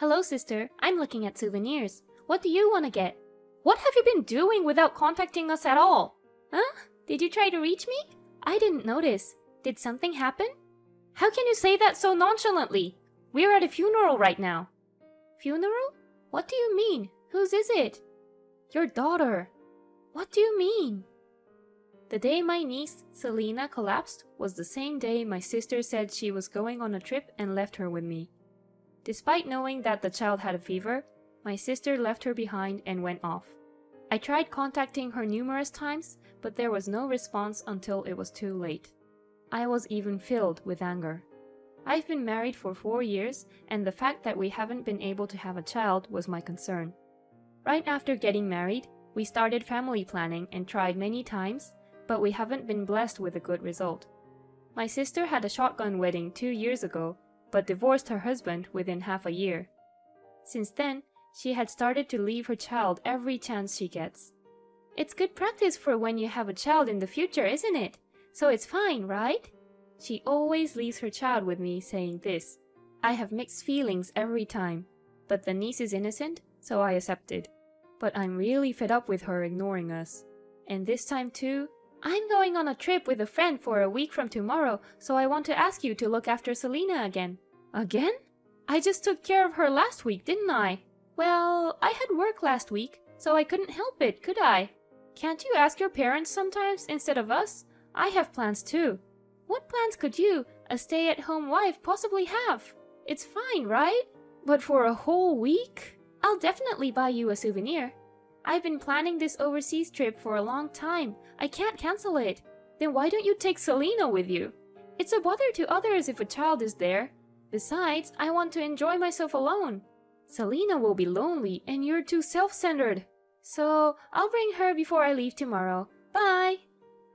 Hello, sister. I'm looking at souvenirs. What do you want to get? What have you been doing without contacting us at all? Huh? Did you try to reach me? I didn't notice. Did something happen? How can you say that so nonchalantly? We're at a funeral right now. Funeral? What do you mean? Whose is it? Your daughter. What do you mean? The day my niece, Selena, collapsed was the same day my sister said she was going on a trip and left her with me. Despite knowing that the child had a fever, my sister left her behind and went off. I tried contacting her numerous times, but there was no response until it was too late. I was even filled with anger. I've been married for 4 years, and the fact that we haven't been able to have a child was my concern. Right after getting married, we started family planning and tried many times, but we haven't been blessed with a good result. My sister had a shotgun wedding 2 years ago, but divorced her husband within half a year. Since then, she had started to leave her child every chance she gets. It's good practice for when you have a child in the future, isn't it? So it's fine, right? She always leaves her child with me saying this. I have mixed feelings every time, but the niece is innocent, so I accepted. But I'm really fed up with her ignoring us. And this time too, I'm going on a trip with a friend for a week from tomorrow, so I want to ask you to look after Selena again. Again? I just took care of her last week, didn't I? Well, I had work last week, so I couldn't help it, could I? Can't you ask your parents sometimes instead of us? I have plans too. What plans could you, a stay-at-home wife, possibly have? It's fine, right? But for a whole week? I'll definitely buy you a souvenir. I've been planning this overseas trip for a long time. I can't cancel it. Then why don't you take Selena with you? It's a bother to others if a child is there. Besides, I want to enjoy myself alone. Selena will be lonely and you're too self-centered. So, I'll bring her before I leave tomorrow. Bye!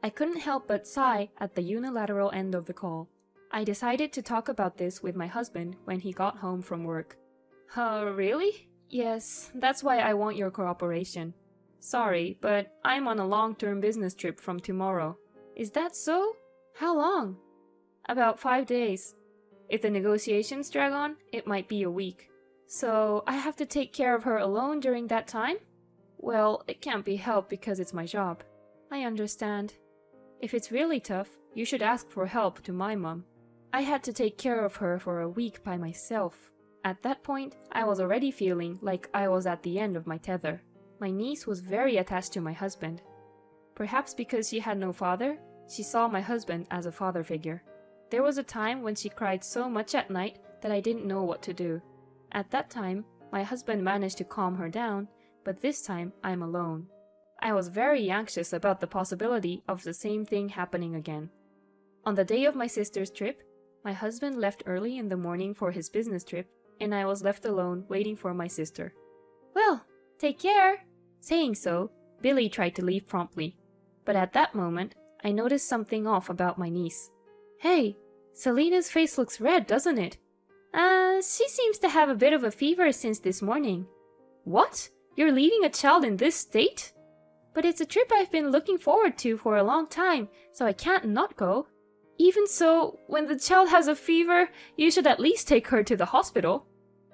I couldn't help but sigh at the unilateral end of the call. I decided to talk about this with my husband when he got home from work. Really? Yes, that's why I want your cooperation. Sorry, but I'm on a long-term business trip from tomorrow. Is that so? How long? About 5 days. If the negotiations drag on, it might be a week. So, I have to take care of her alone during that time? Well, it can't be helped because it's my job. I understand. If it's really tough, you should ask for help to my mom. I had to take care of her for a week by myself. At that point, I was already feeling like I was at the end of my tether. My niece was very attached to my husband. Perhaps because she had no father, she saw my husband as a father figure. There was a time when she cried so much at night that I didn't know what to do. At that time, my husband managed to calm her down, but this time I'm alone. I was very anxious about the possibility of the same thing happening again. On the day of my sister's trip, my husband left early in the morning for his business trip, and I was left alone waiting for my sister. Well, take care! Saying so, Billy tried to leave promptly. But at that moment, I noticed something off about my niece. Hey, Selena's face looks red, doesn't it? She seems to have a bit of a fever since this morning. What? You're leaving a child in this state? But it's a trip I've been looking forward to for a long time, so I can't not go. Even so, when the child has a fever, you should at least take her to the hospital.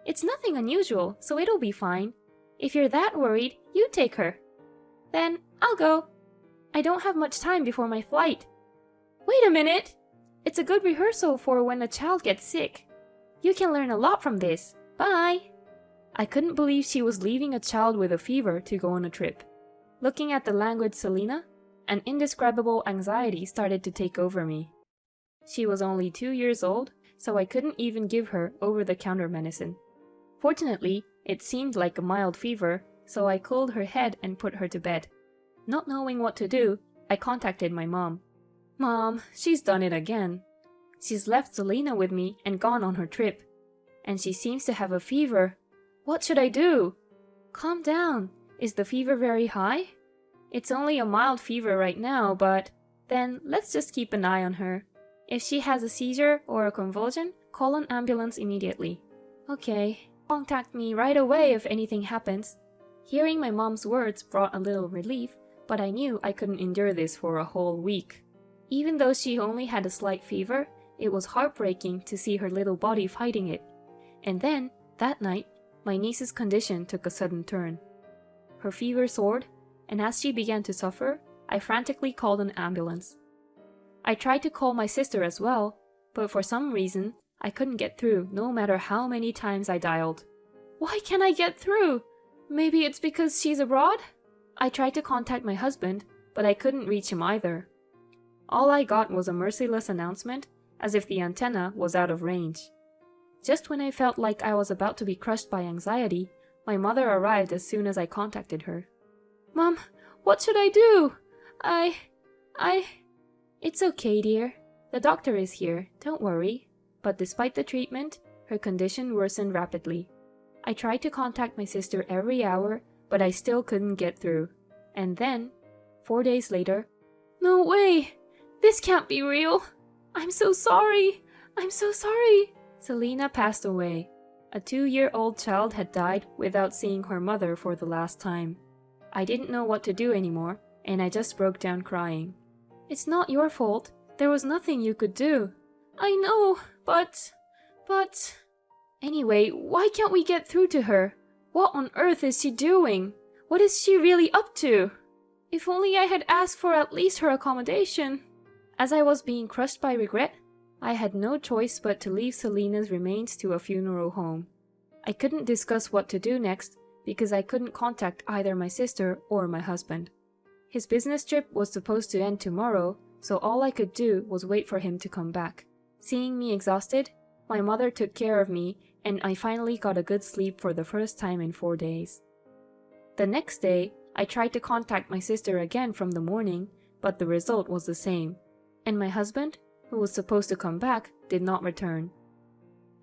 It's nothing unusual, so it'll be fine. If you're that worried, you take her. Then, I'll go. I don't have much time before my flight. Wait a minute! It's a good rehearsal for when a child gets sick. You can learn a lot from this. Bye! I couldn't believe she was leaving a child with a fever to go on a trip. Looking at the languid Selena, an indescribable anxiety started to take over me. She was only 2 years old, so I couldn't even give her over-the-counter medicine. Fortunately, it seemed like a mild fever, so I cooled her head and put her to bed. Not knowing what to do, I contacted my mom. Mom, she's done it again. She's left Selena with me and gone on her trip. And she seems to have a fever. What should I do? Calm down. Is the fever very high? It's only a mild fever right now, but then let's just keep an eye on her. If she has a seizure or a convulsion, call an ambulance immediately. Okay, contact me right away if anything happens. Hearing my mom's words brought a little relief, but I knew I couldn't endure this for a whole week. Even though she only had a slight fever, it was heartbreaking to see her little body fighting it. And then, that night, my niece's condition took a sudden turn. Her fever soared, and as she began to suffer, I frantically called an ambulance. I tried to call my sister as well, but for some reason, I couldn't get through no matter how many times I dialed. Why can't I get through? Maybe it's because she's abroad? I tried to contact my husband, but I couldn't reach him either. All I got was a merciless announcement, as if the antenna was out of range. Just when I felt like I was about to be crushed by anxiety, my mother arrived as soon as I contacted her. Mom, what should I do? It's okay, dear. The doctor is here, don't worry. But despite the treatment, her condition worsened rapidly. I tried to contact my sister every hour, but I still couldn't get through. And then, 4 days later, no way! This can't be real! I'm so sorry! I'm so sorry! Selena passed away. A 2-year-old child had died without seeing her mother for the last time. I didn't know what to do anymore, and I just broke down crying. It's not your fault. There was nothing you could do. I know, but... Anyway, why can't we get through to her? What on earth is she doing? What is she really up to? If only I had asked for at least her accommodation. As I was being crushed by regret, I had no choice but to leave Selena's remains to a funeral home. I couldn't discuss what to do next because I couldn't contact either my sister or my husband. His business trip was supposed to end tomorrow, so all I could do was wait for him to come back. Seeing me exhausted, my mother took care of me, and I finally got a good sleep for the first time in 4 days. The next day, I tried to contact my sister again from the morning, but the result was the same, and my husband, who was supposed to come back, did not return.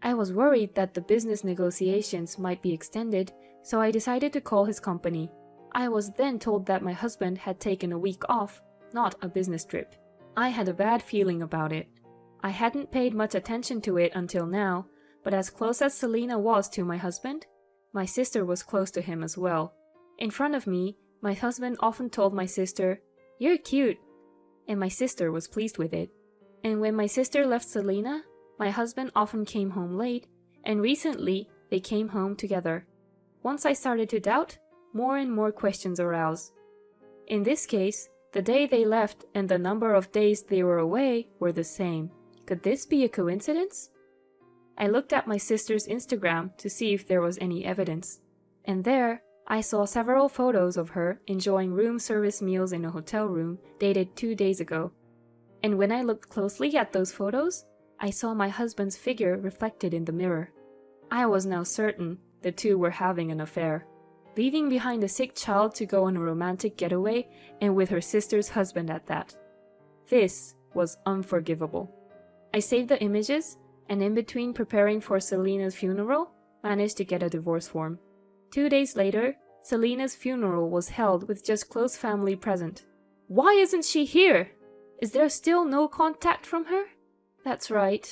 I was worried that the business negotiations might be extended, so I decided to call his company. I was then told that my husband had taken a week off, not a business trip. I had a bad feeling about it. I hadn't paid much attention to it until now, but as close as Selena was to my husband, my sister was close to him as well. In front of me, my husband often told my sister, "You're cute," and my sister was pleased with it. And when my sister left Selena, my husband often came home late, and recently they came home together. Once I started to doubt, more and more questions arose. In this case, the day they left and the number of days they were away were the same. Could this be a coincidence? I looked at my sister's Instagram to see if there was any evidence, and there I saw several photos of her enjoying room service meals in a hotel room dated 2 days ago. And when I looked closely at those photos, I saw my husband's figure reflected in the mirror. I was now certain the two were having an affair, leaving behind a sick child to go on a romantic getaway, and with her sister's husband at that. This was unforgivable. I saved the images, and in between preparing for Selena's funeral, managed to get a divorce form. 2 days later, Selena's funeral was held with just close family present. Why isn't she here? Is there still no contact from her? That's right.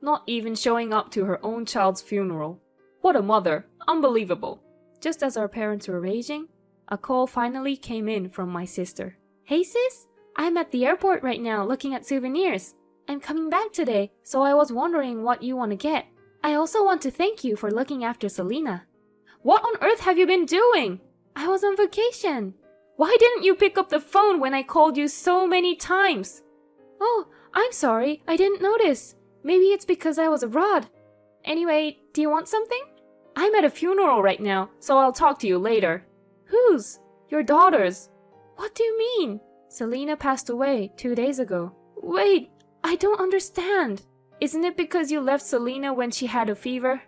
Not even showing up to her own child's funeral. What a mother! Unbelievable! Just as our parents were raging, a call finally came in from my sister. Hey sis, I'm at the airport right now looking at souvenirs. I'm coming back today, so I was wondering what you want to get. I also want to thank you for looking after Selena. What on earth have you been doing? I was on vacation. Why didn't you pick up the phone when I called you so many times? Oh, I'm sorry, I didn't notice. Maybe it's because I was abroad. Anyway, do you want something? I'm at a funeral right now, so I'll talk to you later. Whose? Your daughter's. What do you mean? Selena passed away 2 days ago. Wait, I don't understand. Isn't it because you left Selena when she had a fever?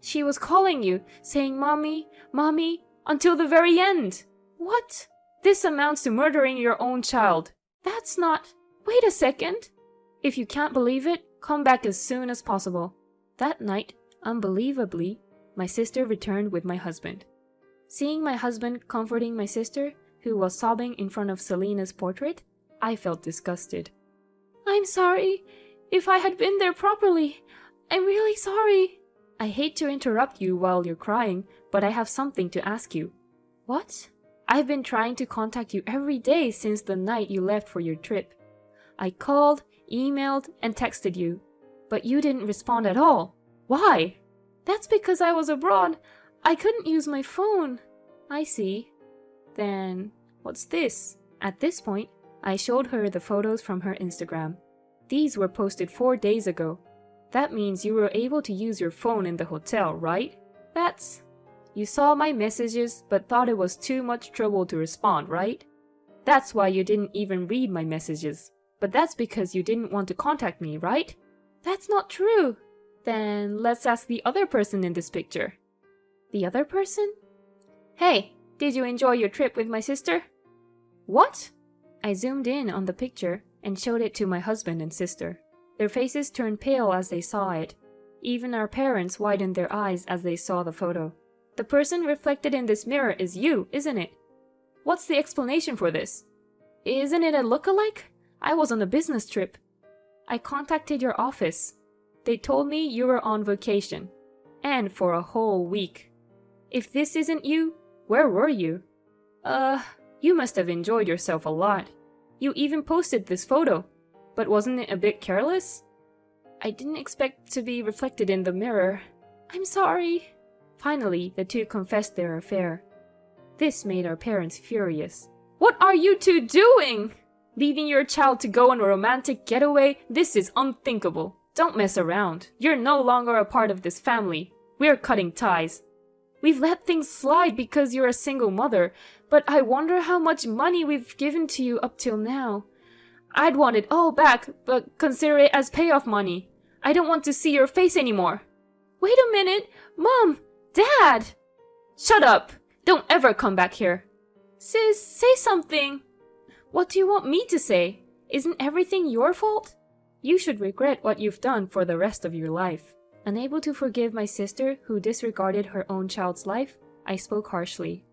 She was calling you, saying mommy, mommy, until the very end. What? This amounts to murdering your own child. That's not... Wait a second. If you can't believe it, come back as soon as possible. That night, unbelievably, my sister returned with my husband. Seeing my husband comforting my sister, who was sobbing in front of Selena's portrait, I felt disgusted. I'm sorry. If I had been there properly, I'm really sorry. I hate to interrupt you while you're crying, but I have something to ask you. What? I've been trying to contact you every day since the night you left for your trip. I called, emailed, and texted you, but you didn't respond at all. Why? That's because I was abroad. I couldn't use my phone. I see. Then, what's this? At this point, I showed her the photos from her Instagram. These were posted 4 days ago. That means you were able to use your phone in the hotel, right? You saw my messages but thought it was too much trouble to respond, right? That's why you didn't even read my messages. But that's because you didn't want to contact me, right? That's not true. Then let's ask the other person in this picture. The other person? Hey, did you enjoy your trip with my sister? What? I zoomed in on the picture and showed it to my husband and sister. Their faces turned pale as they saw it. Even our parents widened their eyes as they saw the photo. The person reflected in this mirror is you, isn't it? What's the explanation for this? Isn't it a look-alike? I was on a business trip. I contacted your office. They told me you were on vacation. And for a whole week. If this isn't you, where were you? You must have enjoyed yourself a lot. You even posted this photo. But wasn't it a bit careless? I didn't expect to be reflected in the mirror. I'm sorry. Finally, the two confessed their affair. This made our parents furious. What are you two doing? Leaving your child to go on a romantic getaway? This is unthinkable. Don't mess around. You're no longer a part of this family. We're cutting ties. We've let things slide because you're a single mother, but I wonder how much money we've given to you up till now. I'd want it all back, but consider it as payoff money. I don't want to see your face anymore. Wait a minute! Mom! Dad! Shut up! Don't ever come back here. Sis, say something. What do you want me to say? Isn't everything your fault? You should regret what you've done for the rest of your life. Unable to forgive my sister who disregarded her own child's life, I spoke harshly.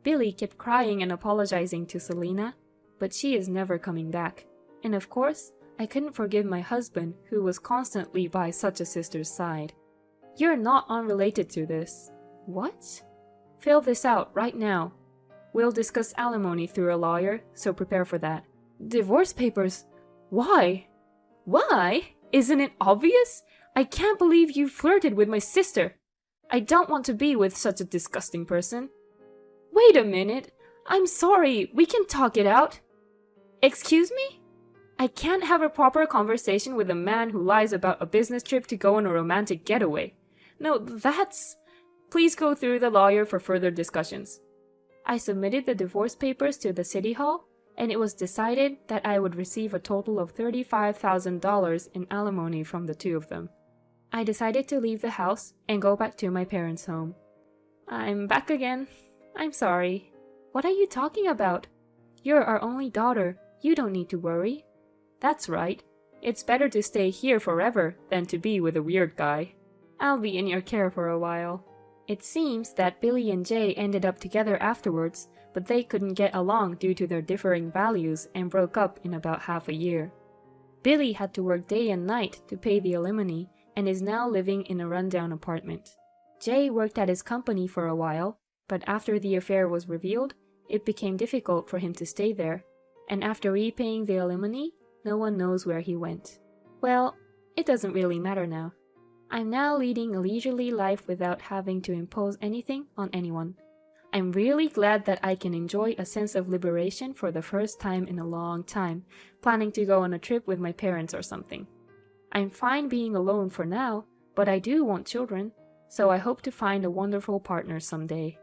Billy kept crying and apologizing to Selena, but she is never coming back. And of course, I couldn't forgive my husband who was constantly by such a sister's side. You're not unrelated to this. What? Fill this out right now. We'll discuss alimony through a lawyer, so prepare for that. Divorce papers? Why? Why? Isn't it obvious? I can't believe you flirted with my sister. I don't want to be with such a disgusting person. Wait a minute. I'm sorry. We can talk it out. Excuse me? I can't have a proper conversation with a man who lies about a business trip to go on a romantic getaway. No, that's... Please go through the lawyer for further discussions. I submitted the divorce papers to the city hall, and it was decided that I would receive a total of $35,000 in alimony from the two of them. I decided to leave the house and go back to my parents' home. I'm back again. I'm sorry. What are you talking about? You're our only daughter. You don't need to worry. That's right. It's better to stay here forever than to be with a weird guy. I'll be in your care for a while. It seems that Billy and Jay ended up together afterwards, but they couldn't get along due to their differing values and broke up in about half a year. Billy had to work day and night to pay the alimony and is now living in a rundown apartment. Jay worked at his company for a while, but after the affair was revealed, it became difficult for him to stay there, and after repaying the alimony, no one knows where he went. Well, it doesn't really matter now. I'm now leading a leisurely life without having to impose anything on anyone. I'm really glad that I can enjoy a sense of liberation for the first time in a long time, planning to go on a trip with my parents or something. I'm fine being alone for now, but I do want children, so I hope to find a wonderful partner someday.